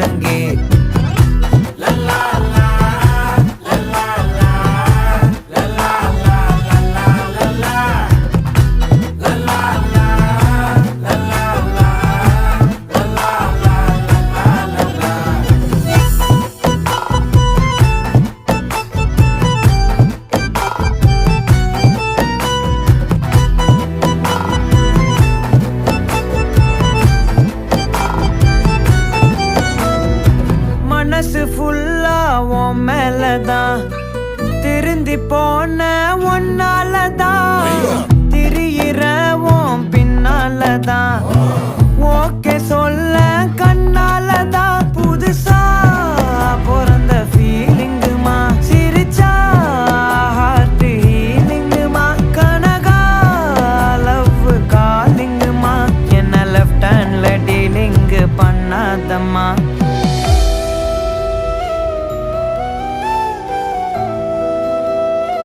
முழங்கே மனசு ஃபுல்லா உன் மேலதான் திருந்தி போன ஒன்னாலதான் திரியிற உன் பின்னாலதான் ஓகே சொல்ல கண்ணாலதான்